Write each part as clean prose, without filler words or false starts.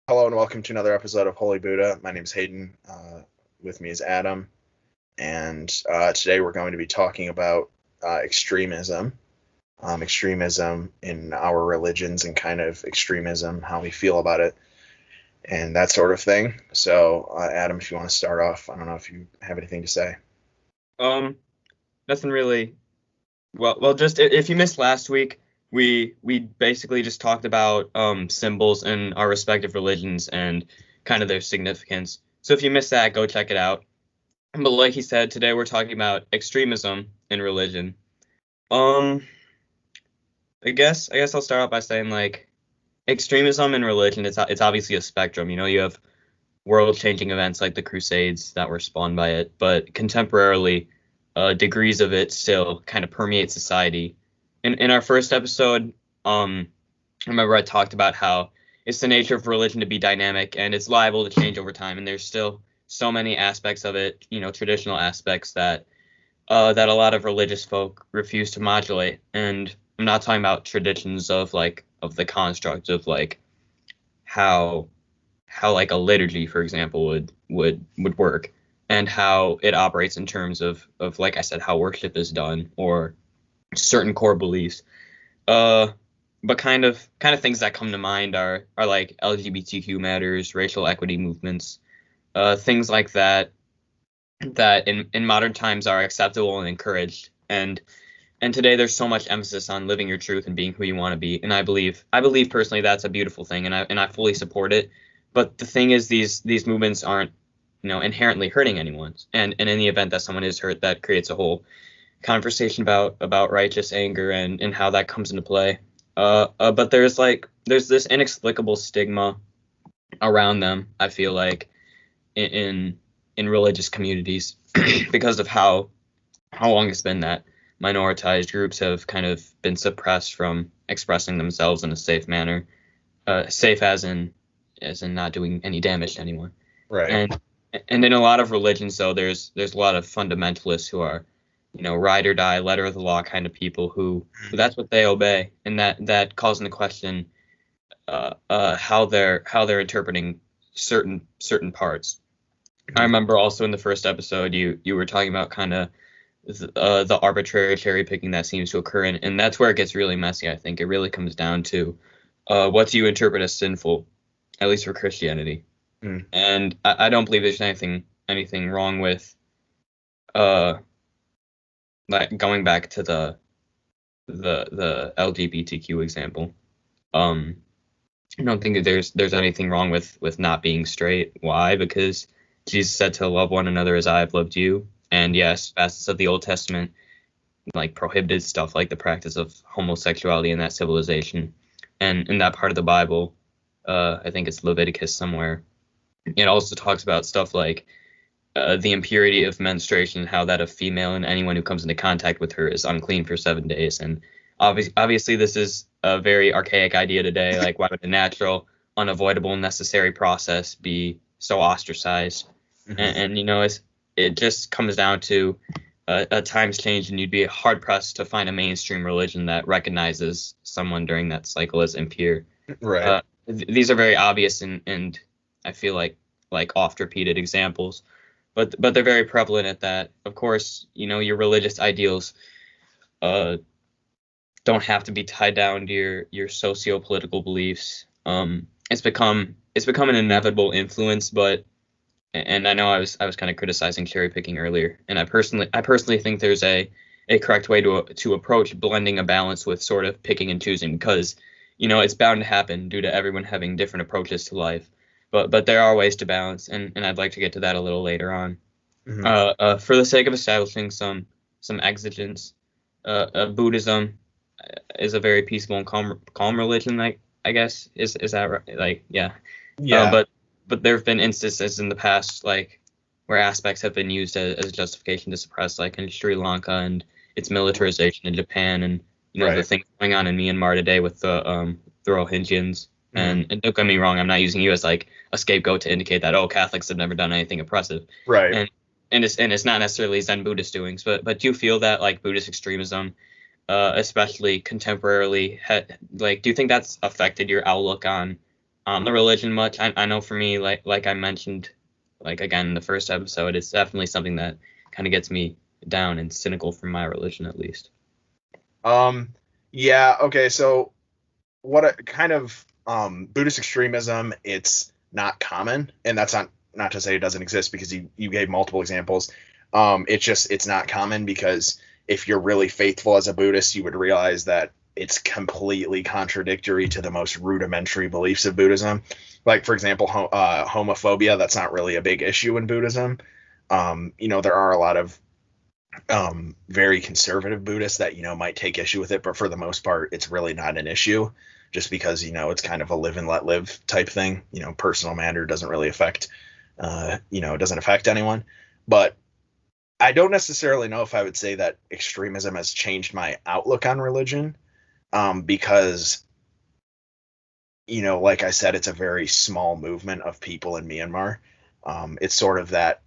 Hello and welcome to another episode of HolyBuddha. My name is Hayden. With me is Adam, and today we're going to be talking about extremism in our religions, and kind of extremism, how we feel about it, and that sort of thing. So, Adam, if you want to start off, I don't know if you have anything to say. Um, Nothing really. Well, just if you missed last week, we basically just talked about symbols in our respective religions and kind of their significance. So if you missed that, go check it out. But like he said, today we're talking about extremism in religion. Um, I guess I'll start out by saying like extremism in religion. It's obviously a spectrum. You have world-changing events like the Crusades that were spawned by it, but contemporarily, degrees of it still kind of permeate society. In our first episode, I remember I talked about how it's the nature of religion to be dynamic and it's liable to change over time, and there's still so many aspects of it, traditional aspects that a lot of religious folk refuse to modulate. And I'm not talking about traditions of the construct of like how like a liturgy, for example, would work, and how it operates in terms of like I said, how worship is done or certain core beliefs. Uh, but kind of things that come to mind are like LGBTQ matters, racial equity movements, things like that in modern times are acceptable and encouraged. And today there's so much emphasis on living your truth and being who you want to be. And I believe personally that's a beautiful thing, and I fully support it. But the thing is, these movements aren't, inherently hurting anyone. And in the event that someone is hurt, that creates a whole conversation about righteous anger and how that comes into play. But there's this inexplicable stigma around them, I feel like, in in religious communities because of how long it's been that minoritized groups have kind of been suppressed from expressing themselves in a safe manner, safe as in not doing any damage to anyone. Right. And in a lot of religions, though, there's a lot of fundamentalists who are, ride or die, letter of the law kind of people who that's what they obey, and that calls into question how they're interpreting certain parts. I remember also in the first episode you were talking about kind of the arbitrary cherry picking that seems to occur, and that's where it gets really messy. I think it really comes down to what do you interpret as sinful, at least for Christianity. Mm. And I don't believe there's anything wrong with uh like going back to the LGBTQ example. Um, I don't think that there's anything wrong with not being straight. Why? Because Jesus said to love one another as I have loved you. And yes, facets of the Old Testament like prohibited stuff like the practice of homosexuality in that civilization. And in that part of the Bible, I think it's Leviticus somewhere, it also talks about stuff like the impurity of menstruation, and how that a female and anyone who comes into contact with her is unclean for 7 days. And obviously, this is a very archaic idea today. Like, why would a natural, unavoidable, necessary process be so ostracized? Mhm. And it just comes down to a times change, and you'd be hard pressed to find a mainstream religion that recognizes someone during that cycle as impure. Right. These are very obvious and I feel like oft repeated examples, but they're very prevalent at that. Of course, your religious ideals uh, don't have to be tied down to your socio-political beliefs. It's become an inevitable influence, but and I know I was kind of criticizing cherry picking earlier, and I personally think there's a correct way to approach blending a balance with sort of picking and choosing, because it's bound to happen due to everyone having different approaches to life. But there are ways to balance, and I'd like to get to that a little later on. Mhm. For the sake of establishing some exigence, Buddhism is a very peaceful and calm religion. Like, I guess is that right? Like, yeah. Yeah. But there have been instances in the past, like, where aspects have been used as justification to suppress, like in Sri Lanka and its militarization in Japan, and the Right. things going on in Myanmar today with the Rohingyans. Mhm. And don't get me wrong, I'm not using you as like a scapegoat to indicate that, oh, Catholics have never done anything oppressive. Right. And it's not necessarily Zen Buddhist doings, but do you feel that like Buddhist extremism, especially contemporarily, like, do you think that's affected your outlook on on the religion much. I know for me, like I mentioned, like again in the first episode, it's definitely something that kind of gets me down and cynical for my religion at least. Yeah, okay, so what a kind of Buddhist extremism, it's not common, and that's not to say it doesn't exist because you gave multiple examples. It's not common because if you're really faithful as a Buddhist, you would realize that it's completely contradictory to the most rudimentary beliefs of Buddhism. Like, for example, homophobia, that's not really a big issue in Buddhism. There are a lot of very conservative Buddhists that, might take issue with it, but for the most part, it's really not an issue just because, it's kind of a live and let live type thing. Personal matter doesn't really affect, it doesn't affect anyone. But I don't necessarily know if I would say that extremism has changed my outlook on religion, because, like I said, it's a very small movement of people in Myanmar. It's sort of that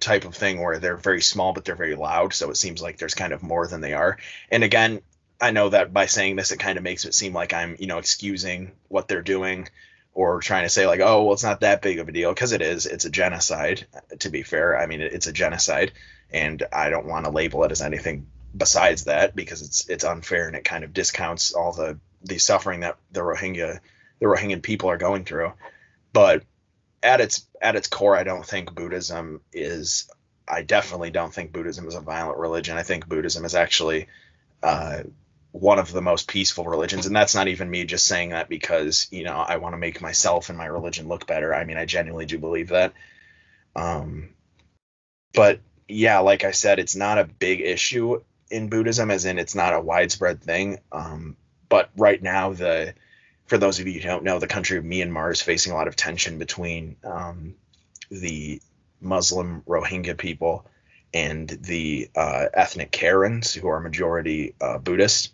type of thing where they're very small but they're very loud, so it seems like there's kind of more than they are. And again, I know that by saying this it kind of makes it seem like I'm excusing what they're doing or trying to say like, oh well, it's not that big of a deal, because it's a genocide. To be fair, I mean, it's a genocide, and I don't want to label it as anything besides that because it's unfair, and it kind of discounts all the suffering that the Rohingya people are going through. But at its core, I definitely don't think Buddhism is a violent religion. I think Buddhism is actually uh, one of the most peaceful religions, and that's not even me just saying that because I want to make myself and my religion look better. I mean, I genuinely do believe that. Um, but yeah, like I said, it's not a big issue in Buddhism, as in it's not a widespread thing. But right now, for those of you who don't know, the country of Myanmar is facing a lot of tension between the Muslim Rohingya people and the ethnic Karens, who are majority Buddhist.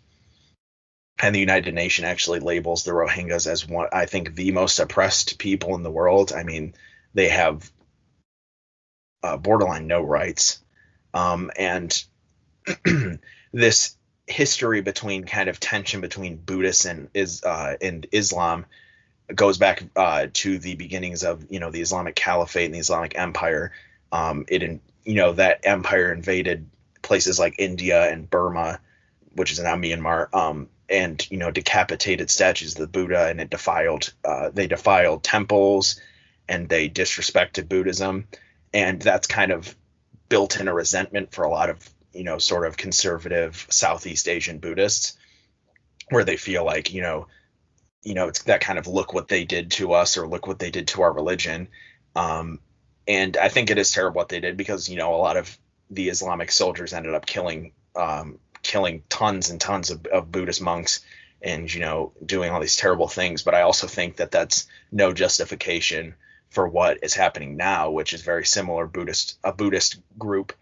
And the United Nations actually labels the Rohingyas as one, I think, the most oppressed people in the world. I mean, they have borderline no rights. And this history between kind of tension between Buddhists and Islam goes back to the beginnings of the Islamic Caliphate and the Islamic Empire. That empire invaded places like India and Burma, which is now Myanmar, and decapitated statues of the Buddha, and they defiled temples, and they disrespected Buddhism, and that's kind of built in a resentment for a lot of sort of conservative Southeast Asian Buddhists, where they feel like it's that kind of look what they did to us, or look what they did to our religion. And I think it is terrible what they did, because a lot of the Islamic soldiers ended up killing tons and tons of Buddhist monks, and doing all these terrible things. But I also think that that's no justification for what is happening now, which is very similar. A Buddhist group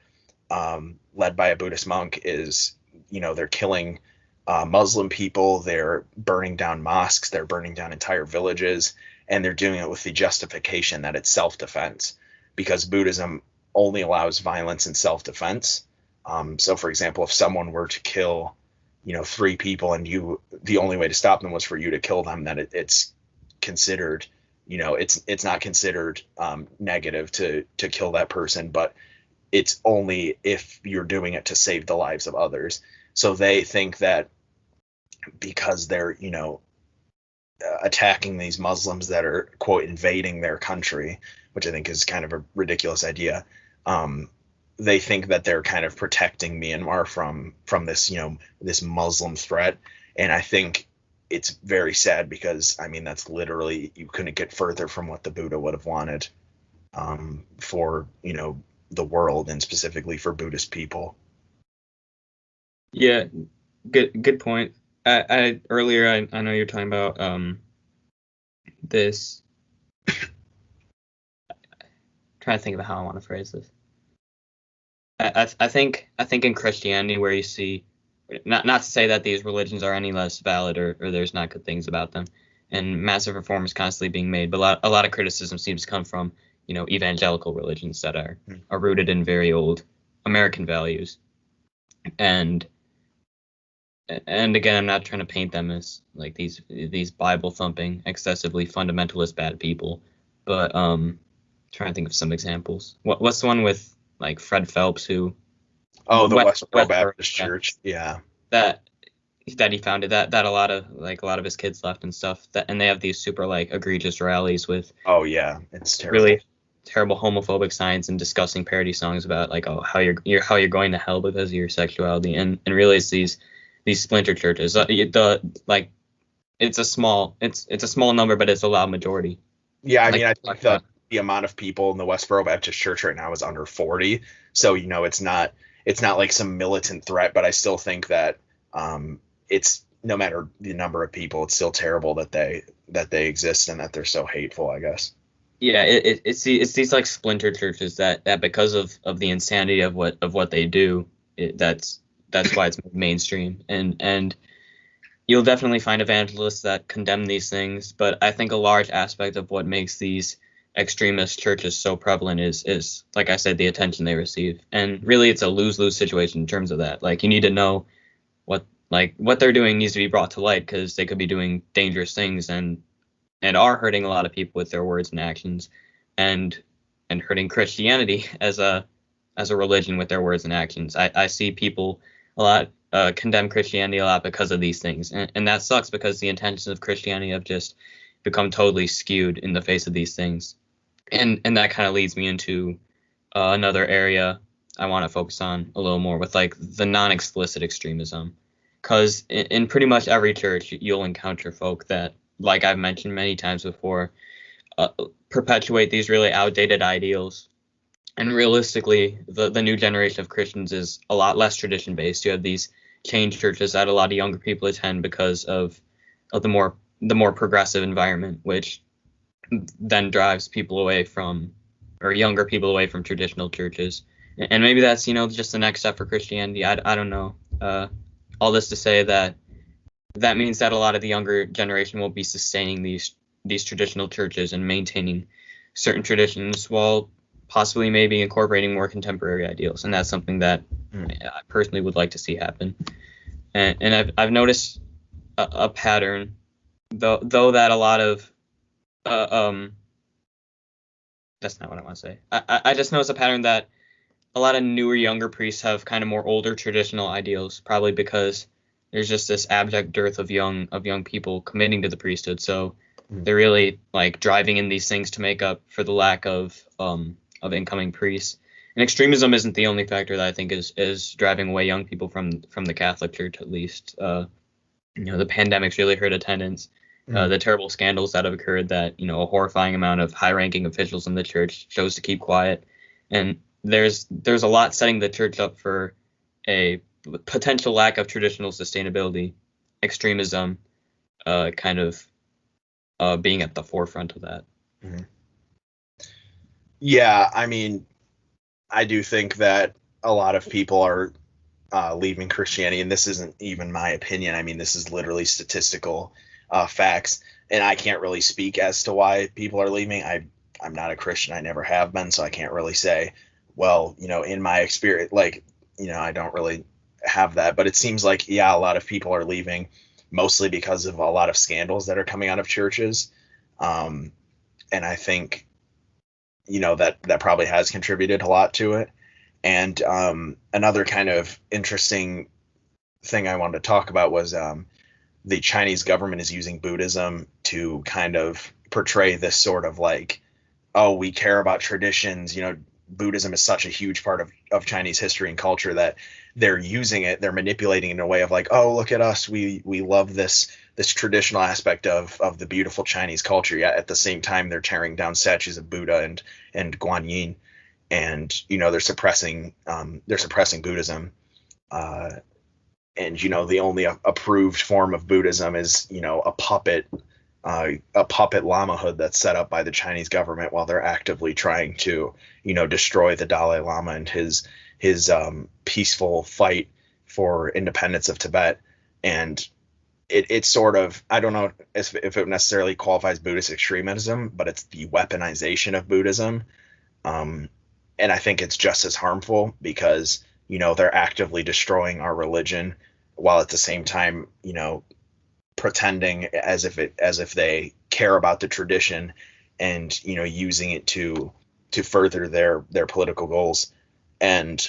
led by a Buddhist monk is they're killing Muslim people, they're burning down mosques, they're burning down entire villages, and they're doing it with the justification that it's self-defense, because Buddhism only allows violence in self-defense. So, for example, if someone were to kill, 3 people, and the only way to stop them was for you to kill them, then it's considered, it's not considered negative to kill that person, but it's only if you're doing it to save the lives of others. So they think that because they're, attacking these Muslims that are, quote, invading their country, which I think is kind of a ridiculous idea. They think that they're kind of protecting Myanmar from this, this Muslim threat. And I think it's very sad, because, I mean, that's literally, you couldn't get further from what the Buddha would have wanted for, the world, and specifically for Buddhist people. Yeah, good point. I earlier, I know you're talking about this. Trying to think of how I want to phrase this. I think in Christianity, where you see, not to say that these religions are any less valid, or there's not good things about them, and massive reform is constantly being made, but a lot of criticism seems to come from evangelical religions that are rooted in very old American values. And and again, I'm not trying to paint them as like these Bible thumping, excessively fundamentalist bad people, but trying to think of some examples. What's the one with like Fred Phelps who Oh, the Westboro Westboro, Baptist yeah, Church. Yeah. that he founded that a lot of his kids left and stuff, that and they have these super like egregious rallies with Oh, yeah. It's terrible. really terrible homophobic signs and disgusting parody songs about like, oh, how you're going to hell because of your sexuality, and really it's these splinter churches. The like it's a small number, but it's a loud majority. Yeah, I Like mean, I we think talked about. the amount of people in the Westboro Baptist Church right now is under 40. So, it's not like some militant threat, but I still think that it's no matter the number of people, it's still terrible that they exist and that they're so hateful, I guess. Yeah, it's these like splinter churches that because of the insanity of what they do, that's why it's mainstream, and you'll definitely find evangelists that condemn these things, but I think a large aspect of what makes these extremist churches so prevalent is like I said, the attention they receive. And really it's a lose-lose situation in terms of that. Like you need to know what they're doing needs to be brought to light because they could be doing dangerous things and are hurting a lot of people with their words and actions and and hurting Christianity as a religion with their words and actions. I see people a lot condemn Christianity a lot because of these things, and that sucks because the intentions of Christianity have just become totally skewed in the face of these things, and that kind of leads me into another area I want to focus on a little more with like the non-explicit extremism, because in pretty much every church you'll encounter folk that, like I've mentioned many times before, uh, perpetuate these really outdated ideals. And realistically, the new generation of Christians is a lot less tradition based. You have these chain churches that a lot of younger people attend because of the more progressive environment, which then drives people away from, or younger people away from traditional churches. And maybe that's just the next step for Christianity. I don't know. All this to say that that means that a lot of the younger generation won't be sustaining these traditional churches and maintaining certain traditions while possibly maybe incorporating more contemporary ideals, and that's something that Mm. I personally would like to see happen. And I've noticed a pattern, though that a lot of uh, um that's not what I want to say. I just noticed a pattern that a lot of newer younger priests have kind of more older traditional ideals, probably because there's just this abject dearth of young people committing to the priesthood. So Mm. they're really like driving in these things to make up for the lack of incoming priests. And extremism isn't the only factor that I think is driving away young people from the Catholic Church, at least. The pandemic's really hurt attendance. Mm. The terrible scandals that have occurred, that a horrifying amount of high-ranking officials in the church chose to keep quiet, and there's a lot setting the church up for a potential lack of traditional sustainability, extremism, kind of being at the forefront of that. Mm. Yeah, I mean, I do think that a lot of people are leaving Christianity, and this isn't even my opinion. I mean, this is literally statistical facts, and I can't really speak as to why people are leaving. I'm not a Christian. I never have been, so I can't really say. Well, in my experience, like, I don't really have that, but it seems like, yeah, a lot of people are leaving mostly because of a lot of scandals that are coming out of churches, um, and I think that probably has contributed a lot to it. And another kind of interesting thing I wanted to talk about was the Chinese government is using Buddhism to kind of portray this sort of like, oh, we care about traditions. Buddhism is such a huge part of Chinese history and culture that they're manipulating it in a way of like, oh, look at us, we love this traditional aspect of the beautiful Chinese culture. Yet at the same time, they're tearing down statues of Buddha and Guanyin, and they're suppressing Buddhism. And the only approved form of Buddhism is a puppet lamahood that's set up by the Chinese government while they're actively trying to destroy the Dalai Lama and his peaceful fight for independence of Tibet. And it's sort of, I don't know if it necessarily qualifies Buddhist extremism, but it's the weaponization of Buddhism. And I think it's just as harmful because they're actively destroying our religion while at the same time, pretending as if they care about the tradition, and using it to further their political goals. And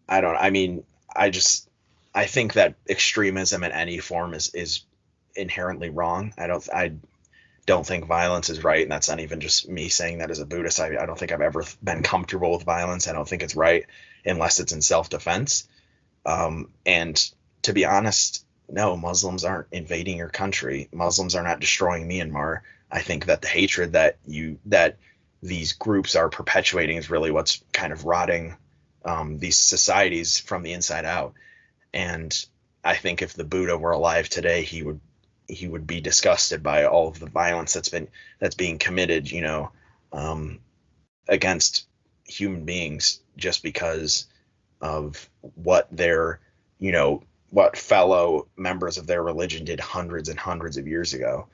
I think that extremism in any form is inherently wrong. I don't think violence is right, and that's not even just me saying that as a Buddhist. I don't think I've ever been comfortable with violence. I don't think it's right unless it's in self-defense. And to be honest, no, Muslims aren't invading your country. Muslims are not destroying Myanmar. I think that the hatred that these groups are perpetuating is really what's kind of rotting these societies from the inside out. And I think if the Buddha were alive today, he would be disgusted by all of the violence that's being committed, against human beings, just because of what what fellow members of their religion did hundreds and hundreds of years ago.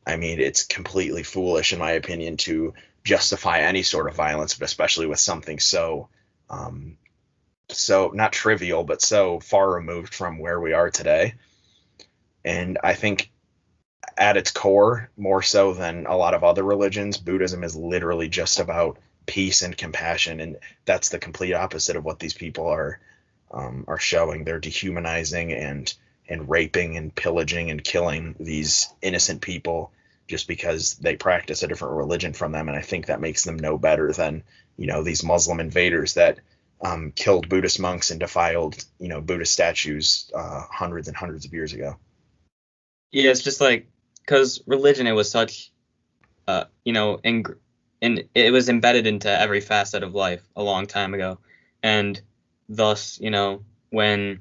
I mean, it's completely foolish, in my opinion, to justify any sort of violence, but especially with something so not trivial, but so far removed from where we are today. And I think at its core, more so than a lot of other religions, Buddhism is literally just about peace and compassion, and that's the complete opposite of what these people are showing. They're dehumanizing and raping and pillaging and killing these innocent people just because they practice a different religion from them. And I think that makes them no better than these Muslim invaders that killed Buddhist monks and defiled Buddhist statues hundreds and hundreds of years ago. Yeah, it's just like, because religion, it was such, and it was embedded into every facet of life a long time ago, and thus, when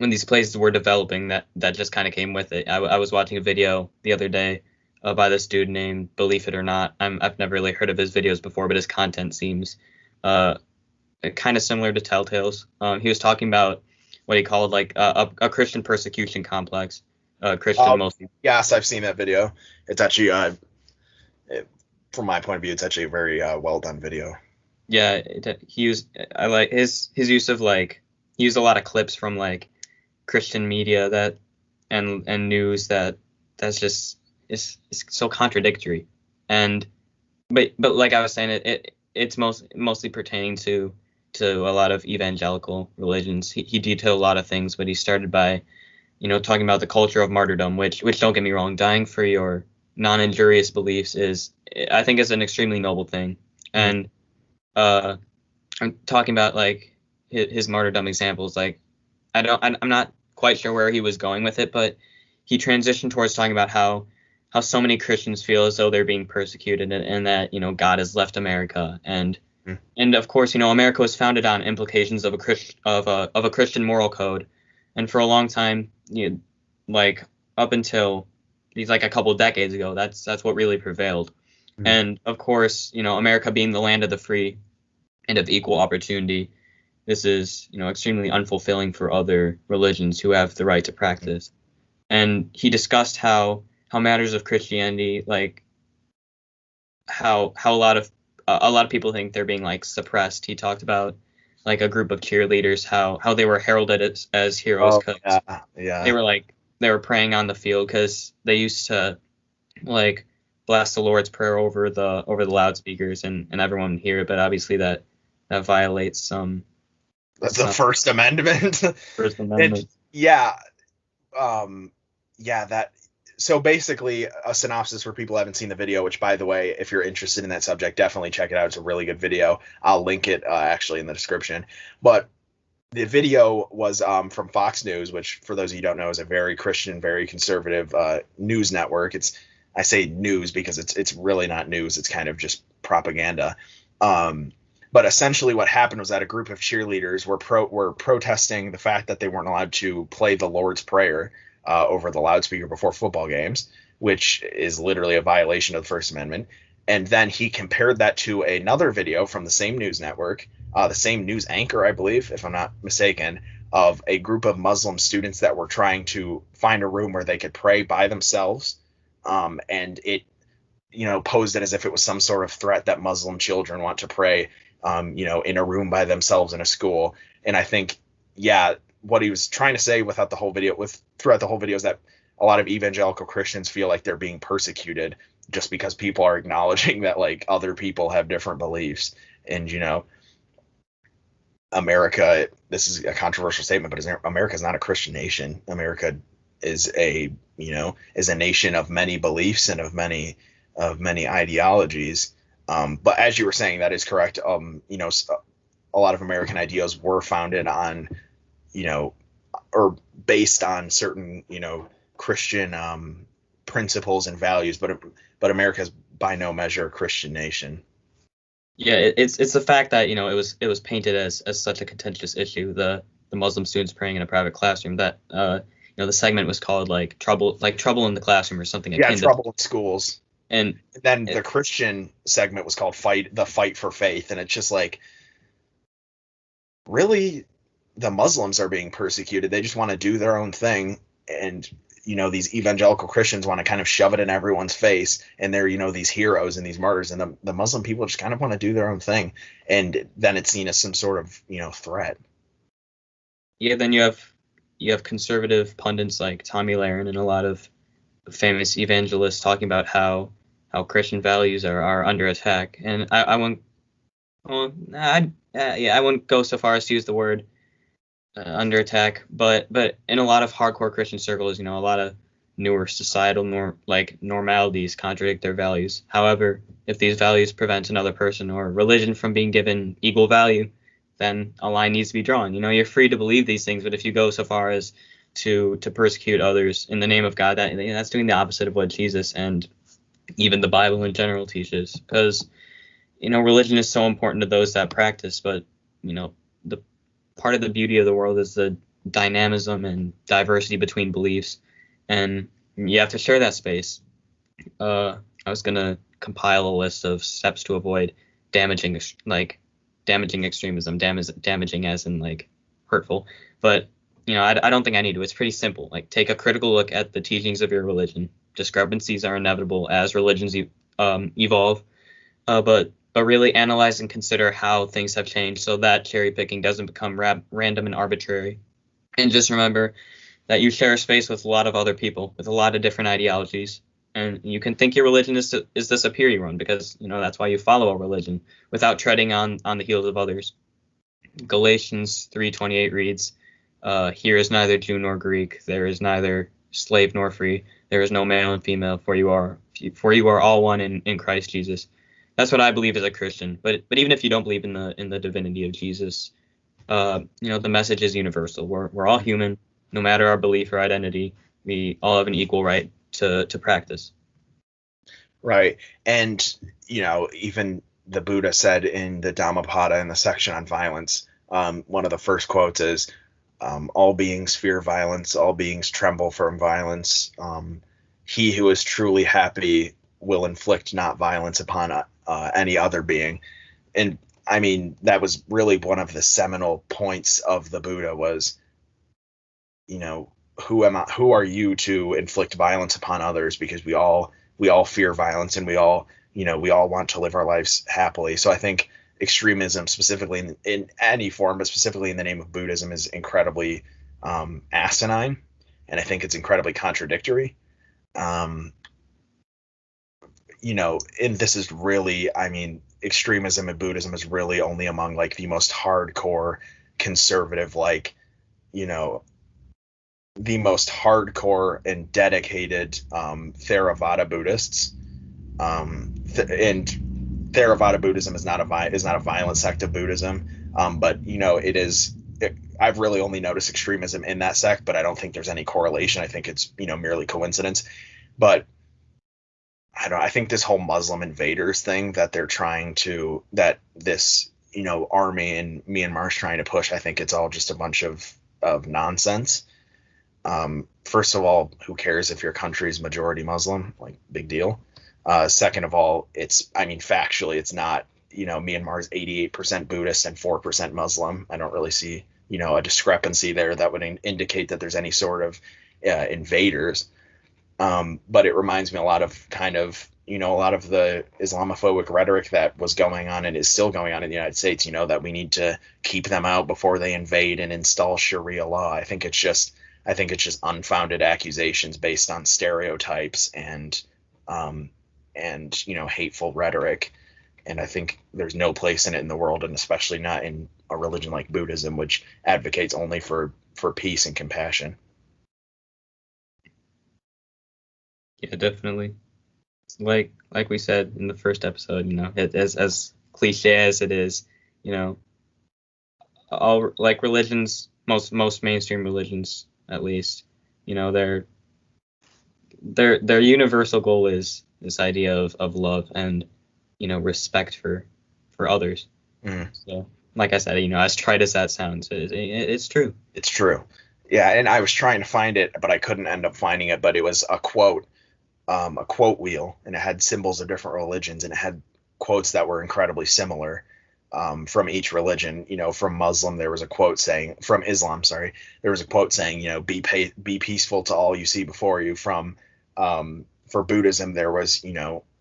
these places were developing, that just kind of came with it. I was watching a video the other day by this dude named Believe It or Not. I've never really heard of his videos before, but his content seems kind of similar to Telltale's. He was talking about what he called like a Christian persecution complex. Christian mostly. Yes, I've seen that video. It's actually, from my point of view, it's actually a very well done video. Yeah, I like his use of he used a lot of clips from Christian media that and news that's just is so contradictory. And but like I was saying, it's mostly pertaining to a lot of evangelical religions. He detailed a lot of things, but he started by talking about the culture of martyrdom, which don't get me wrong, dying for your non-injurious beliefs I think is an extremely noble thing. And I'm talking about his martyrdom examples. I'm not quite sure where he was going with it, but he transitioned towards talking about how so many Christians feel as though they're being persecuted, and that God has left America, and of course America was founded on implications of a Christian moral code, and for a long time, up until a couple of decades ago, that's what really prevailed. And of course, America being the land of the free and of equal opportunity, this is extremely unfulfilling for other religions who have the right to practice. And he discussed how matters of Christianity, how a lot of people think they're being suppressed. He talked about a group of cheerleaders, how they were heralded as heroes because they were praying on the field because they used to blast the Lord's Prayer over the loudspeakers and everyone would hear it, but obviously that violates some. That's the First Amendment. First Amendment. So basically, a synopsis for people who haven't seen the video, which, by the way, if you're interested in that subject, definitely check it out. It's a really good video. I'll link it actually in the description. But the video was from Fox News, which, for those of you who don't know, is a very Christian, very conservative news network. I say news because it's really not news. It's kind of just propaganda. But essentially what happened was that a group of cheerleaders were protesting the fact that they weren't allowed to play the Lord's Prayer over the loudspeaker before football games, which is literally a violation of the First Amendment. And then he compared that to another video from the same news network, the same news anchor, I believe, if I'm not mistaken, of a group of Muslim students that were trying to find a room where they could pray by themselves. And it, posed it as if it was some sort of threat that Muslim children want to pray, in a room by themselves in a school. And I think, what he was trying to say throughout the whole video is that a lot of evangelical Christians feel like they're being persecuted just because people are acknowledging that like other people have different beliefs. And America, this is a controversial statement, but America is not a Christian nation. America is a nation of many beliefs and of many ideologies. But as you were saying, that is correct. A lot of American ideals were founded on, or based on certain, Christian principles and values, but America is by no measure a Christian nation. Yeah, it's the fact that it was painted as such a contentious issue, the Muslim students praying in a private classroom, that the segment was called like trouble in the classroom or something. Yeah, trouble in schools. And then the Christian segment was called fight for faith, and it's just like, really, the Muslims are being persecuted. They just want to do their own thing, and these evangelical Christians want to kind of shove it in everyone's face, and they're these heroes and these martyrs, and the Muslim people just kind of want to do their own thing, and then it's seen as some sort of threat. Yeah, then you have conservative pundits like Tommy Lahren and a lot of famous evangelists talking about how Christian values are under attack, and I wouldn't go so far as to use the word under attack, but in a lot of hardcore Christian circles, a lot of newer societal normalities contradict their values. However, if these values prevent another person or religion from being given equal value, then a line needs to be drawn. You're free to believe these things, but if you go so far as to persecute others in the name of God, that's doing the opposite of what Jesus and even the Bible in general teaches. Because religion is so important to those that practice, but the part of the beauty of the world is the dynamism and diversity between beliefs, and you have to share that space. I was gonna compile a list of steps to avoid damaging extremism, damaging as in like hurtful, but I don't think I need to. It's pretty simple. Like, take a critical look at the teachings of your religion. Discrepancies are inevitable as religions evolve, but really analyze and consider how things have changed so that cherry picking doesn't become random and arbitrary. And just remember that you share a space with a lot of other people with a lot of different ideologies, and you can think your religion is the superior one because that's why you follow a religion, without treading on the heels of others. Galatians 3:28 reads, "Here is neither Jew nor Greek, there is neither slave nor free, there is no male and female, for you are all one in Christ Jesus." That's what I believe as a Christian. But even if you don't believe in the divinity of Jesus, the message is universal. We're all human, no matter our belief or identity. We all have an equal right to practice. Right. And even the Buddha said in the Dhammapada, in the section on violence, one of the first quotes is, "All beings fear violence. All beings tremble from violence. He who is truly happy will inflict not violence upon any other being." And I mean, that was really one of the seminal points of the Buddha was, who are you to inflict violence upon others? Because we all fear violence, and we all want to live our lives happily. So I think extremism, specifically in any form, but specifically in the name of Buddhism, is incredibly asinine, and I think it's incredibly contradictory. And this is really, extremism in Buddhism is really only among like the most hardcore conservative, the most hardcore and dedicated Theravada Buddhists. And Theravada Buddhism is not a violent sect of Buddhism, but it is. I've really only noticed extremism in that sect, but I don't think there's any correlation. I think it's merely coincidence. But I think this whole Muslim invaders thing that this army in Myanmar is trying to push, I think it's all just a bunch of nonsense. First of all, who cares if your country is majority Muslim? Like, big deal. Second of all, factually, it's not. Myanmar is 88% Buddhist and 4% Muslim. I don't really see a discrepancy there that would indicate that there's any sort of invaders. But it reminds me a lot of kind of, a lot of the Islamophobic rhetoric that was going on and is still going on in the United States, that we need to keep them out before they invade and install Sharia law. I think it's just unfounded accusations based on stereotypes and hateful rhetoric. And I think there's no place in it in the world, and especially not in a religion like Buddhism, which advocates only for peace and compassion. Yeah, definitely. Like we said in the first episode, as cliche as it is, all like religions, most mainstream religions at least, their universal goal is this idea of love and respect for others. So like I said, as trite as that sounds, it's true. It's true. Yeah, and I was trying to find it, but I couldn't end up finding it. But it was a quote wheel, and it had symbols of different religions, and it had quotes that were incredibly similar from each religion. From Muslim, there was a quote saying, from Islam, sorry, there was a quote saying, be peaceful to all you see before you. For Buddhism, there was,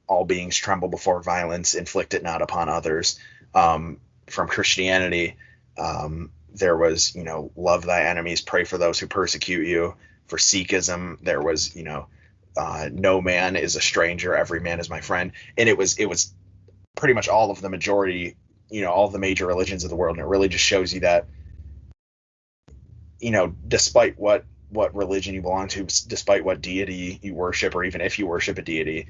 all beings tremble before violence, inflict it not upon others. From Christianity, there was, love thy enemies, pray for those who persecute you. For Sikhism, there was, no man is a stranger, every man is my friend. And it was pretty much all of the majority, all of the major religions of the world. And it really just shows you that, despite what religion you belong to, despite what deity you worship, or even if you worship a deity,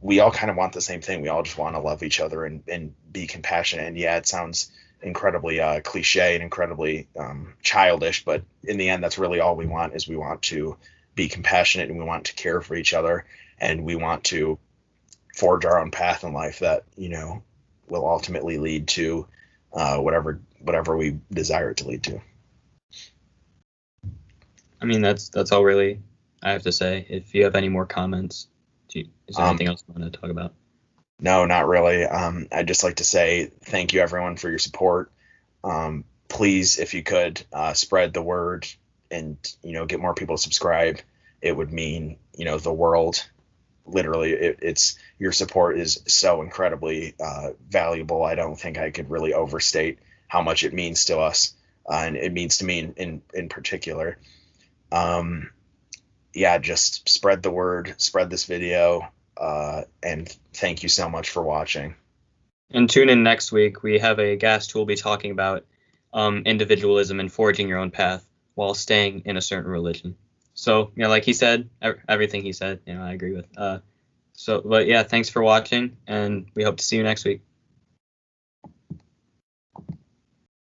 we all kind of want the same thing. We all just want to love each other and be compassionate. And yeah, it sounds incredibly cliche and incredibly childish, but in the end, that's really all we want. Is we want to be compassionate, and we want to care for each other, and we want to forge our own path in life that will ultimately lead to whatever we desire it to lead to. I mean, that's all really I have to say. If you have any more comments, is there anything else you want to talk about? No, not really. I'd just like to say thank you, everyone, for your support. Please, if you could, spread the word and, get more people to subscribe. It would mean, the world. Literally, it's your support is so incredibly valuable. I don't think I could really overstate how much it means to us, and it means to me in particular. Yeah, just spread the word, spread this video, and thank you so much for watching. And tune in next week. We have a guest who will be talking about individualism and forging your own path while staying in a certain religion. So, like he said, everything he said, I agree with. But yeah, thanks for watching, and we hope to see you next week.